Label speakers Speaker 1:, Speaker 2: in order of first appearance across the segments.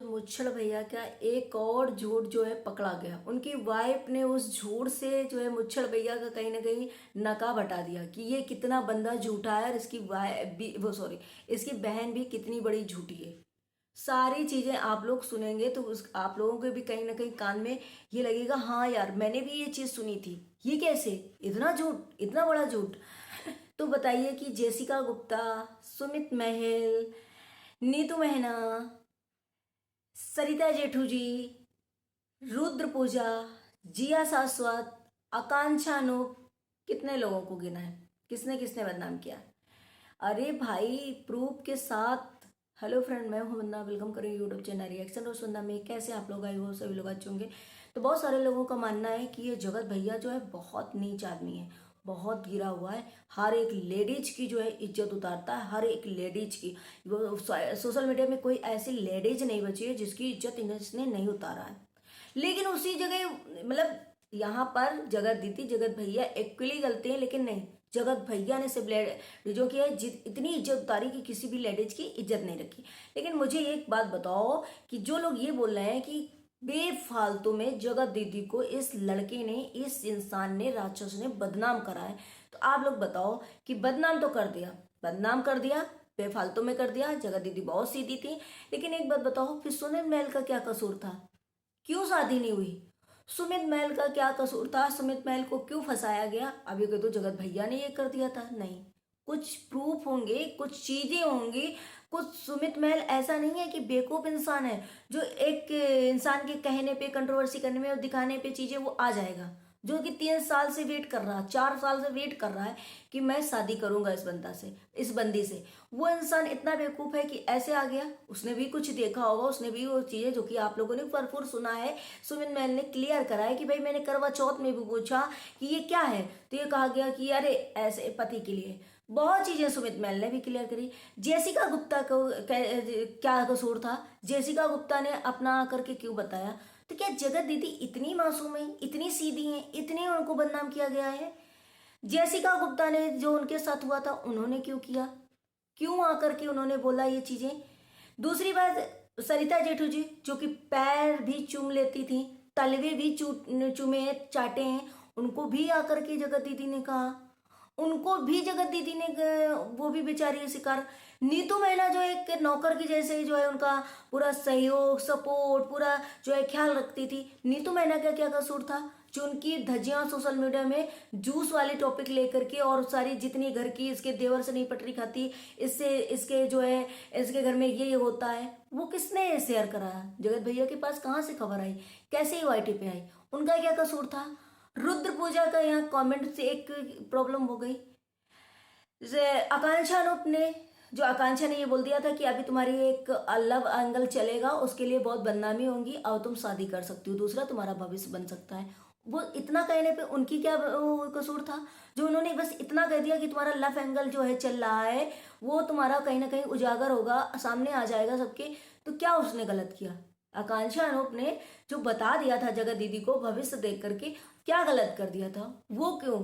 Speaker 1: मुच्छड़ भैया का एक और झूठ जो है पकड़ा गया। उनकी वाइफ ने उस झूठ से जो है मुच्छड़ भैया का कहीं ना कहीं नकाब हटा दिया कि ये कितना बंदा झूठा है और इसकी वाइफ भी इसकी बहन भी कितनी बड़ी झूठी है। सारी चीजें आप लोग सुनेंगे तो आप लोगों के भी कहीं ना कहीं कान में ये लगेगा, हाँ यार मैंने भी ये चीज सुनी थी। ये कैसे, इतना झूठ, इतना बड़ा झूठ। तो बताइए कि जेसिका गुप्ता, सुमित महल, नीतू महना, सरिता जेठू जी, रुद्र पूजा, जिया शाश्वत, आकांक्षा अनूप, कितने लोगों को गिना है, किसने किसने बदनाम किया। अरे भाई प्रूफ के साथ। हेलो फ्रेंड, मैं हूं वंदना, वेलकम करें यूट्यूब चैनल रिएक्शन और वंदना में। कैसे आप लोग आए हो, सभी लोग अच्छे होंगे। तो बहुत सारे लोगों का मानना है कि ये जगत भैया जो है बहुत नीच आदमी है, बहुत गिरा हुआ है। हर एक लेडीज की जो है इज्जत उतारता है, हर एक लेडीज की। वो सोशल मीडिया में कोई ऐसी लेडीज नहीं बची है जिसकी इज्जत इसने नहीं उतारा है। लेकिन उसी जगह मतलब यहाँ पर जगत दीदी, जगत भैया एक्चुअली गलती है, लेकिन नहीं, जगत भैया ने सिर्फ जो कि है इतनी इज्जत उतारी कि किसी भी लेडीज की इज्जत नहीं रखी। लेकिन मुझे एक बात बताओ कि जो लोग ये बोल रहे हैं कि बेफालतू में जगत दीदी को इस लड़के ने, इस इंसान ने, राक्षस ने बदनाम करा है, तो आप लोग बताओ कि बदनाम तो कर दिया, बदनाम कर दिया, बेफालतू में कर दिया। जगत दीदी बहुत सीधी थी। लेकिन एक बात बताओ, फिर सुनील महल का क्या कसूर था? क्यों शादी नहीं हुई? सुमित महल का क्या कसूर था? सुमित महल को क्यों फंसाया गया? अब ये कह दो जगत भैया ने ये कर दिया था, नहीं, कुछ प्रूफ होंगे, कुछ चीजें होंगी, कुछ। सुमित महल ऐसा नहीं है कि बेवकूफ इंसान है जो एक इंसान के कहने पे, कंट्रोवर्सी करने में और दिखाने पे चीजें वो आ जाएगा। जो कि 3 साल से वेट कर रहा, 4 साल से वेट कर रहा है कि मैं शादी करूंगा इस बंदा से, इस बंदी से। वो इंसान इतना बेवकूफ है कि ऐसे आ गया। उसने भी कुछ देखा होगा, उसने भी वो चीजें जो कि आप लोगों ने भरपूर सुना है। सुमित महल ने क्लियर करा है कि भाई मैंने करवा चौथ में भी पूछा कि ये क्या है, तो ये कहा गया कि अरे ऐसे पति के लिए। बहुत चीजें सुमित महल ने भी क्लियर करी। जेसिका गुप्ता को क्या कसूर था? जेसिका गुप्ता ने अपना करके क्यों बताया? तो क्या जगत दीदी इतनी मासूम है, इतनी सीधी है, इतने उनको बदनाम किया गया है? जेसिका गुप्ता ने जो उनके साथ हुआ था उन्होंने क्यों किया? क्यों आकर के उन्होंने बोला ये चीजें? दूसरी बात, सरिता जेठू जी जो कि पैर भी चूम लेती थी, तलवे भी चूमे चाटे हैं, उनको भी आकर के जगत दीदी ने कहा, उनको भी जगत दीदी ने वो भी बेचारी शिकार। नीतू महिला जो एक नौकर की जैसे जो है उनका पूरा सहयोग, सपोर्ट, पूरा जो है ख्याल रखती थी। नीतू महिला का क्या कसूर था जो उनकी धज्जियां सोशल मीडिया में जूस वाले टॉपिक लेकर के, और सारी जितनी घर की, इसके देवर से नहीं पटरी खाती, इससे इसके जो है इसके घर में ये होता है, वो किसने शेयर कराया? जगत भैया के पास कहाँ से खबर आई, कैसे यूआईटी पे आई? उनका क्या कसूर था? रुद्र पूजा का यहाँ कमेंट से एक प्रॉब्लम हो गई। जैसे आकांक्षा अनूप ने, जो आकांक्षा ने ये बोल दिया था कि अभी तुम्हारी एक लव एंगल चलेगा, उसके लिए बहुत बदनामी होंगी, और तुम शादी कर सकती हो, दूसरा तुम्हारा भविष्य बन सकता है। वो इतना कहने पे उनकी क्या कसूर था जो उन्होंने बस इतना कह दिया कि तुम्हारा लव एंगल जो है चल रहा है, वो तुम्हारा कहीं ना कहीं उजागर होगा, सामने आ जाएगा सबके। तो क्या उसने गलत किया? आकांक्षा अनूप ने जो बता दिया था जगत दीदी को भविष्य देख करके, क्या गलत कर दिया था? वो क्यों,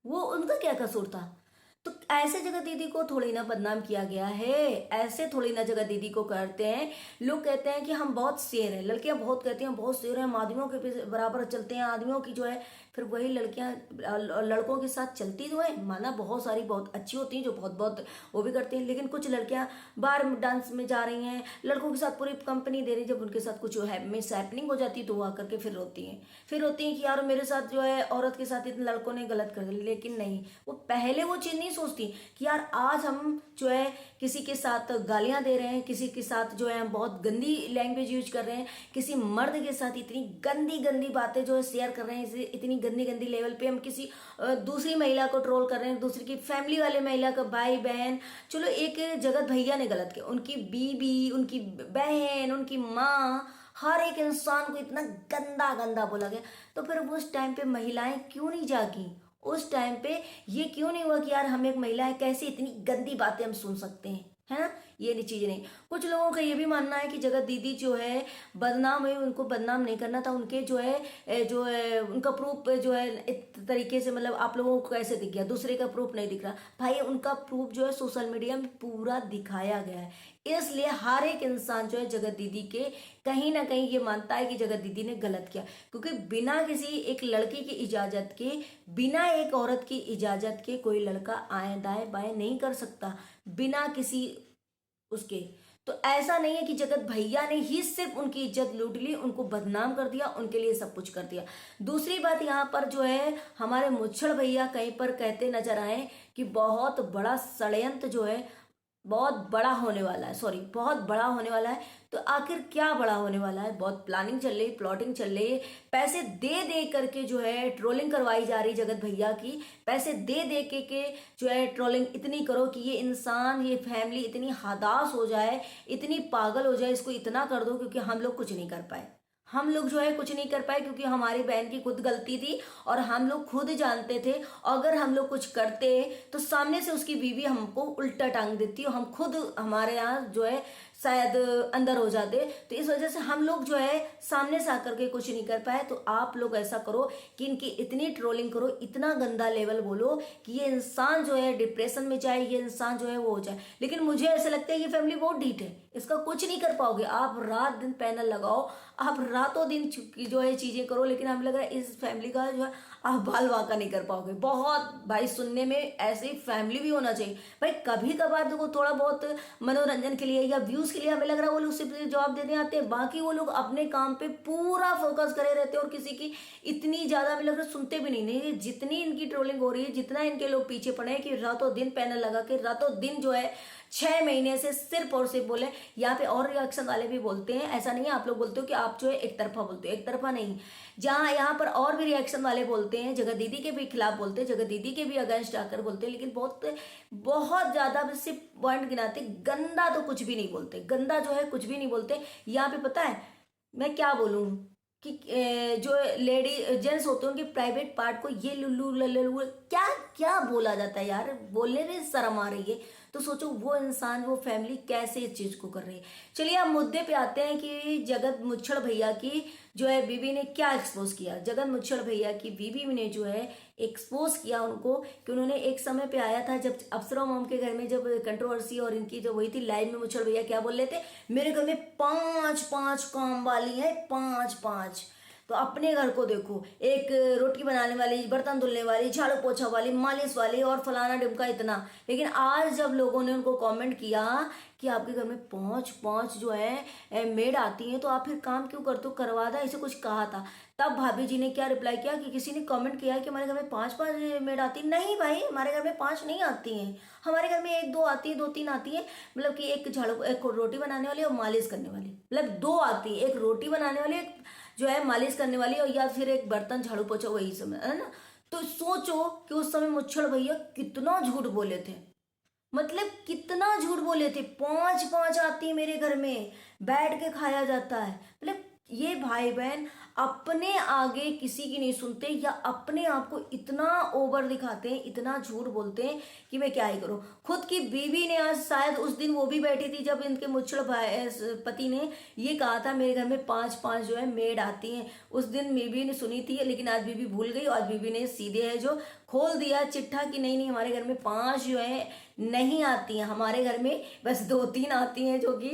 Speaker 1: वो उनका क्या कसूर था? तो ऐसे जगह दीदी को थोड़ी ना बदनाम किया गया है, ऐसे थोड़ी ना जगह दीदी को करते हैं। लोग कहते हैं कि हम बहुत शेर हैं, लड़कियां बहुत कहती हैं बहुत शेर हैं, हम आदमियों के बराबर चलते हैं, आदमियों की जो है, फिर वही लड़कियां लड़कों के साथ चलती तो है, माना बहुत सारी बहुत अच्छी होती हैं जो बहुत बहुत वो भी करती हैं, लेकिन कुछ लड़कियां बार डांस में जा रही हैं, लड़कों के साथ पूरी कंपनी दे रही, जब उनके साथ कुछ मिस हैपनिंग हो जाती है तो वो आकर के फिर रोती हैं, फिर रोती हैं कि यार मेरे साथ जो है औरत के साथ इतने लड़कों ने गलत कर दिया। लेकिन नहीं, वो पहले वो चीज नहीं सोचती कि यार आज हम जो है किसी के साथ गालियां दे रहे हैं, किसी के साथ जो है हम बहुत गंदी लैंग्वेज यूज कर रहे हैं, किसी मर्द के साथ इतनी गंदी गंदी बातें जो है शेयर कर रहे हैं, इतनी गंदी गंदी लेवल पे हम किसी दूसरी महिला को ट्रोल कर रहे हैं, दूसरी की फैमिली वाले महिला का भाई बहन। चलो एक जगत भैया ने गलत किया, उनकी बीबी, उनकी बहन, उनकी माँ, हर एक इंसान को इतना गंदा गंदा बोला गया। तो फिर उस टाइम पे महिलाएं क्यों नहीं जागी? उस टाइम पे ये क्यों नहीं हुआ कि यार हम एक महिला है, कैसे इतनी गंदी बातें हम सुन सकते हैं, है ना? ये चीजें नहीं। कुछ लोगों का ये भी मानना है कि जगत दीदी जो है बदनाम हुई, उनको बदनाम नहीं करना था, उनके जो है उनका प्रूफ जो है इस तरीके से, मतलब आप लोगों को कैसे दिख गया, दूसरे का प्रूफ नहीं दिख रहा? भाई उनका प्रूफ जो है सोशल मीडिया में पूरा दिखाया गया है। इसलिए हर एक इंसान जो है जगत दीदी के कहीं ना कहीं ये मानता है कि जगत दीदी ने गलत किया, क्योंकि बिना किसी एक लड़की की इजाजत के, बिना एक औरत की इजाजत के कोई लड़का आए दाएं बाएं नहीं कर सकता, बिना किसी उसके। तो ऐसा नहीं है कि जगत भैया ने ही सिर्फ उनकी इज्जत लूट ली, उनको बदनाम कर दिया, उनके लिए सब कुछ कर दिया। दूसरी बात यहाँ पर जो है हमारे मुच्छड़ भैया कहीं पर कहते नजर आए कि बहुत बड़ा षड्यंत्र जो है बहुत बड़ा होने वाला है, सॉरी बहुत बड़ा होने वाला है। तो आखिर क्या बड़ा होने वाला है? बहुत प्लानिंग चल रही, प्लॉटिंग चल रही है, पैसे दे दे करके जो है ट्रोलिंग करवाई जा रही जगत भैया की, पैसे दे दे के जो है ट्रोलिंग इतनी करो कि ये इंसान, ये फैमिली इतनी हदास हो जाए, इतनी पागल हो जाए, इसको इतना कर दो क्योंकि हम लोग कुछ नहीं कर पाए। हम लोग जो है कुछ नहीं कर पाए क्योंकि हमारी बहन की खुद गलती थी और हम लोग खुद जानते थे अगर हम लोग कुछ करते तो सामने से उसकी बीवी हमको उल्टा टांग देती और हम खुद हमारे यहाँ जो है शायद अंदर हो जाते। तो इस वजह से हम लोग जो है सामने से आकर के कुछ नहीं कर पाए। तो आप लोग ऐसा करो कि इनकी इतनी ट्रोलिंग करो, इतना गंदा लेवल बोलो कि ये इंसान जो है डिप्रेशन में जाए, ये इंसान जो है वो हो जाए। लेकिन मुझे ऐसा लगता है ये फैमिली बहुत ढीठ है, इसका कुछ नहीं कर पाओगे। आप रात दिन पैनल लगाओ, आप रातों दिन जो है चीजें करो, लेकिन हमें लग रहा है इस फैमिली का जो है आप बाल वाका नहीं कर पाओगे। बहुत भाई सुनने में ऐसी फैमिली भी होना चाहिए भाई। कभी कभार देखो थोड़ा बहुत मनोरंजन के लिए या व्यूज के लिए हमें लग रहा है वो लोग सिर्फ जवाब देने आते हैं, बाकी वो लोग अपने काम पे पूरा फोकस करे रहते हैं और किसी की इतनी ज्यादा हमें लग रहा है सुनते भी नहीं। जितनी इनकी ट्रोलिंग हो रही है, जितना इनके लोग पीछे पड़े हैं कि रातों दिन पैनल लगा के रातों दिन जो है 6 महीने से सिर्फ और सिर्फ बोले। यहाँ पे और रिएक्शन वाले भी बोलते हैं, ऐसा नहीं है आप लोग बोलते हो कि आप जो है एक तरफा बोलते हो, एक तरफा नहीं। जहाँ यहाँ पर और भी रिएक्शन वाले बोलते हैं, जगत दीदी के भी खिलाफ बोलते हैं, जगत दीदी के भी अगेंस्ट आकर बोलते हैं, लेकिन बहुत बहुत ज्यादा सिर्फ पॉइंट गिनाते, गंदा तो कुछ भी नहीं बोलते, गंदा जो है कुछ भी नहीं बोलते। यहाँ पे पता है मैं क्या बोलूँ कि जो लेडी जेंट्स होते हैं उनके प्राइवेट पार्ट को ये लुल्लू लल्लू क्या क्या बोला जाता है यार, बोलने में शर्म आ रही है। तो सोचो वो इंसान, वो फैमिली कैसे इस चीज को कर रही है। चलिए हम मुद्दे पे आते हैं कि जगत मुच्छड़ भैया की जो है बीवी ने क्या एक्सपोज किया। जगत मुच्छड़ भैया की बीवी ने जो है एक्सपोज किया उनको कि उन्होंने एक समय पे आया था जब अप्सरा मॉम के घर में जब कंट्रोवर्सी और इनकी जो वही थी लाइव में, मुच्छड़ भैया क्या बोल रहे थे, मेरे घर में 5 काम वाली है, 5। तो अपने घर को देखो, एक रोटी बनाने वाली, बर्तन धुलने वाली, झाड़ू पोछा वाली, मालिश वाली और फलाना डिमका इतना। लेकिन आज जब लोगों ने उनको कमेंट किया कि आपके घर में 5 जो है मेड आती हैं तो आप फिर काम क्यों करते हो, करवा दा, ऐसे कुछ कहा था। तब भाभी जी ने क्या रिप्लाई किया कि किसी ने कमेंट किया कि हमारे घर में 5 मेड आती। नहीं भाई, हमारे घर में 5 नहीं आती हैं, हमारे घर में 1-2 आती है, 2-3 आती है। मतलब कि एक झाड़ू, एक रोटी बनाने वाली और मालिश करने वाली, मतलब 2 आती है, एक रोटी बनाने वाली, एक जो है मालिश करने वाली, और या फिर एक बर्तन झाड़ू पोछा, वही समय है ना। तो सोचो कि उस समय मुच्छड़ भैया कितना झूठ बोले थे, मतलब कितना झूठ बोले थे। 5 आती है मेरे घर में, बैठ के खाया जाता है। मतलब ये भाई बहन अपने आगे किसी की नहीं सुनते या अपने आप को इतना ओवर दिखाते हैं, इतना झूठ बोलते हैं कि मैं क्या ही करूं। खुद की बीवी ने आज, शायद उस दिन वो भी बैठी थी जब इनके मुच्छड़ भाई पति ने ये कहा था मेरे घर में 5 जो है मेड आती हैं। उस दिन बीवी ने सुनी थी, लेकिन आज बीवी भूल गई और आज बीवी ने सीधे है जो खोल दिया चिट्ठा कि नहीं नहीं, हमारे घर में 5 जो है नहीं आती हैं, हमारे घर में बस 2-3 आती हैं जो कि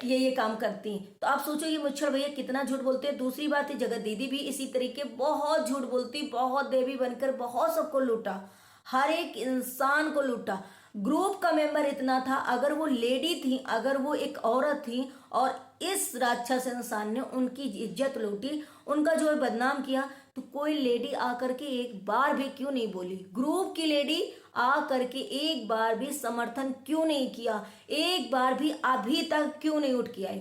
Speaker 1: ये काम करती हैं। तो आप सोचो ये मुच्छड़ भैया कितना झूठ बोलते हैं। दूसरी बात है जगत दीदी भी इसी तरीके बहुत झूठ बोलती, बहुत देवी बनकर बहुत सबको लूटा, हर एक इंसान को लूटा। ग्रुप का मेंबर इतना था, अगर वो लेडी थी, अगर वो एक औरत थी और इस राक्षस इंसान ने उनकी इज्जत लूटी, उनका जो है बदनाम किया, तो कोई लेडी आकर के एक बार भी क्यों नहीं बोली? ग्रुप की लेडी आ करके एक बार भी समर्थन क्यों नहीं किया? एक बार भी अभी तक क्यों नहीं उठ के आई?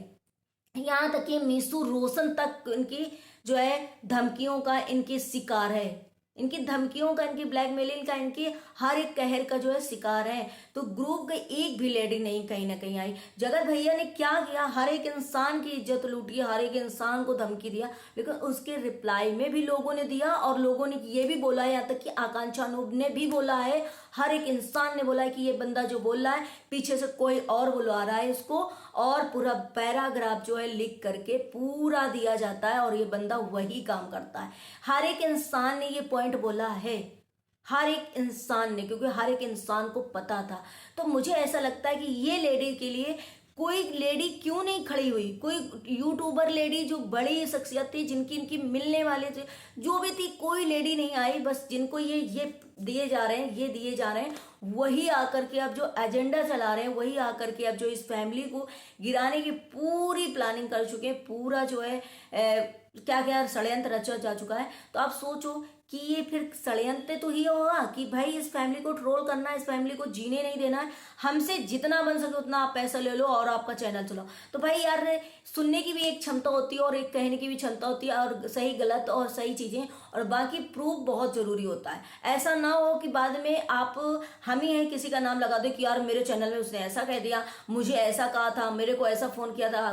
Speaker 1: यहाँ तक कि मीसू रोशन तक इनकी जो है धमकियों का इनकी शिकार है, इनकी धमकियों का, इनकी ब्लैकमेलिंग का, इनकी हर एक कहर का जो है शिकार है। तो ग्रुप का एक भी लेडी नहीं कहीं ना कहीं आई। जगत भैया ने क्या किया? हर एक इंसान की इज्जत लूटी, हर एक इंसान को धमकी दिया, लेकिन उसके रिप्लाई में भी लोगों ने दिया और लोगों ने ये भी बोला है, यहाँ तक कि आकांक्षा अनूप ने भी बोला है, हर एक इंसान ने बोला है कि ये बंदा जो बोल रहा है पीछे से कोई और बुलवा रहा है इसको, और पूरा पैराग्राफ जो है लिख करके पूरा दिया जाता है और ये बंदा वही काम करता है। हर एक इंसान ने ये पॉइंट बोला है, हर एक इंसान ने, क्योंकि हर एक इंसान को पता था। तो मुझे ऐसा लगता है कि ये लेडी के लिए कोई लेडी क्यों नहीं खड़ी हुई, कोई यूट्यूबर लेडी जो बड़ी शख्सियत थी, जिनकी इनकी मिलने वाले थे, जो भी थी, कोई लेडी नहीं आई। बस जिनको ये दिए जा रहे हैं, ये दिए जा रहे हैं, वही आकर के अब जो एजेंडा चला रहे हैं, वही आकर के अब जो इस फैमिली को गिराने की पूरी प्लानिंग कर चुके हैं। पूरा जो है क्या क्या षड्यंत्र रचा जा चुका है। तो आप सोचो कि ये फिर षड्यंत्र तो ही होगा कि भाई इस फैमिली को ट्रोल करना है, इस फैमिली को जीने नहीं देना है, हमसे जितना बन सके उतना आप पैसा ले लो और आपका चैनल चलाओ। तो भाई यार, सुनने की भी एक क्षमता होती है और एक कहने की भी क्षमता होती है, और सही गलत और सही चीजें, और बाकी प्रूफ बहुत जरूरी होता है। ऐसा ना हो कि बाद में आप हम ही हैं किसी का नाम लगा दो कि यार मेरे चैनल में उसने ऐसा कह दिया, मुझे ऐसा कहा था, मेरे को ऐसा फोन किया था,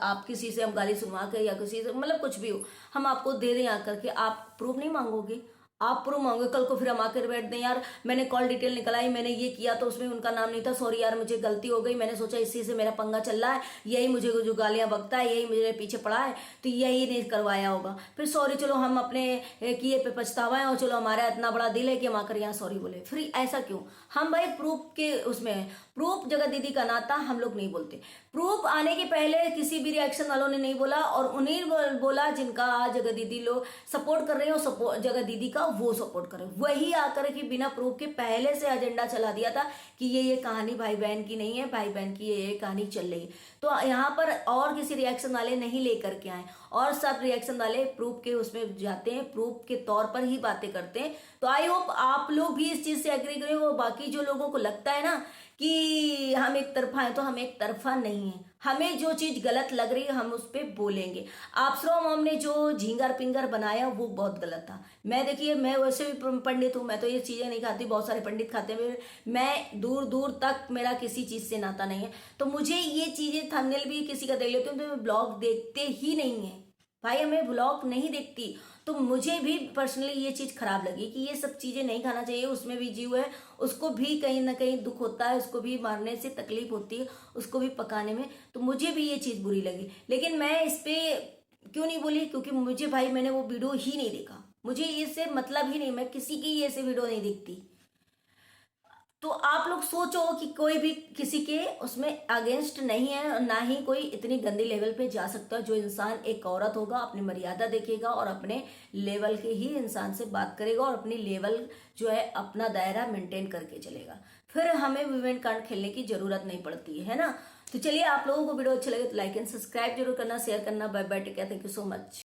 Speaker 1: आप किसी से हम गाली सुनवा के या किसी से, मतलब कुछ भी हो, हम आपको दे दें आकर के, आप प्रूफ नहीं मांगोगे। आप प्रूफ मांगोगे, कल को फिर हम आकर बैठ दें यार मैंने कॉल डिटेल निकलाई, मैंने ये किया तो उसमें उनका नाम नहीं था, सॉरी यार मुझे गलती हो गई, मैंने सोचा इसी से मेरा पंगा चल रहा है, यही मुझे जो गालियां बकता है, यही मुझे पीछे पड़ा है, तो यही नहीं करवाया होगा। फिर सॉरी, चलो हम अपने किए पे पछतावा है, और चलो हमारा इतना बड़ा दिल है कि हम आकर यहाँ सॉरी बोले। फिर ऐसा क्यों? हम भाई प्रूफ के उसमें है, प्रूफ जगह दीदी का नाता हम लोग नहीं बोलते। प्रूफ आने के पहले किसी भी रिएक्शन वालों ने नहीं बोला, और उन्हीं बोला जिनका जगह दीदी लोग सपोर्ट कर रहे हो, जगह दीदी का वो सपोर्ट करे, वही आकर के बिना प्रूफ के पहले से एजेंडा चला दिया था कि ये कहानी भाई बहन की नहीं है, भाई बहन की ये कहानी चल रही है। तो यहाँ पर और किसी रिएक्शन वाले नहीं लेकर के आए, और सब रिएक्शन वाले प्रूफ के उसमें जाते हैं, प्रूफ के तौर पर ही बातें करते हैं। तो आई होप आप लोग भी इस चीज से एग्री करें। वो बाकी जो लोगों को लगता है ना कि हम एक तरफा है, तो हम एक तरफा नहीं है। हमें जो चीज गलत लग रही है हम उस पर बोलेंगे। अप्सरा मॉम ने जो झींगर पिंगर बनाया वो बहुत गलत था। मैं देखिए, मैं वैसे भी पंडित हूँ, मैं तो ये चीजें नहीं खाती, बहुत सारे पंडित खाते हैं, मैं दूर दूर तक मेरा किसी चीज से नाता नहीं है। तो मुझे ये चीजें थंबनेल भी किसी का देख लेती हूँ तो मैं ब्लॉग देखते ही नहीं है भाई, मैं ब्लॉग नहीं देखती। तो मुझे भी पर्सनली ये चीज खराब लगी कि ये सब चीजें नहीं खाना चाहिए। उसमें भी जीव है, उसको भी कहीं ना कहीं दुख होता है, उसको भी मारने से तकलीफ होती है, उसको भी पकाने में। तो मुझे भी ये चीज बुरी लगी, लेकिन मैं इस पे क्यों नहीं बोली, क्योंकि मुझे भाई मैंने वो वीडियो ही नहीं देखा, मुझे इससे मतलब ही नहीं, मैं किसी की ऐसे वीडियो नहीं देखती। तो आप लोग सोचो कि कोई भी किसी के उसमें अगेंस्ट नहीं है, और ना ही कोई इतनी गंदी लेवल पे जा सकता है। जो इंसान एक औरत होगा अपनी मर्यादा देखेगा और अपने लेवल के ही इंसान से बात करेगा, और अपनी लेवल जो है अपना दायरा मेंटेन करके चलेगा, फिर हमें विमेन कार्ड खेलने की जरूरत नहीं पड़ती है ना। तो चलिए, आप लोगों को वीडियो अच्छा लगे तो लाइक एंड सब्सक्राइब जरूर करना, शेयर करना। Bye bye, take care, thank you so much.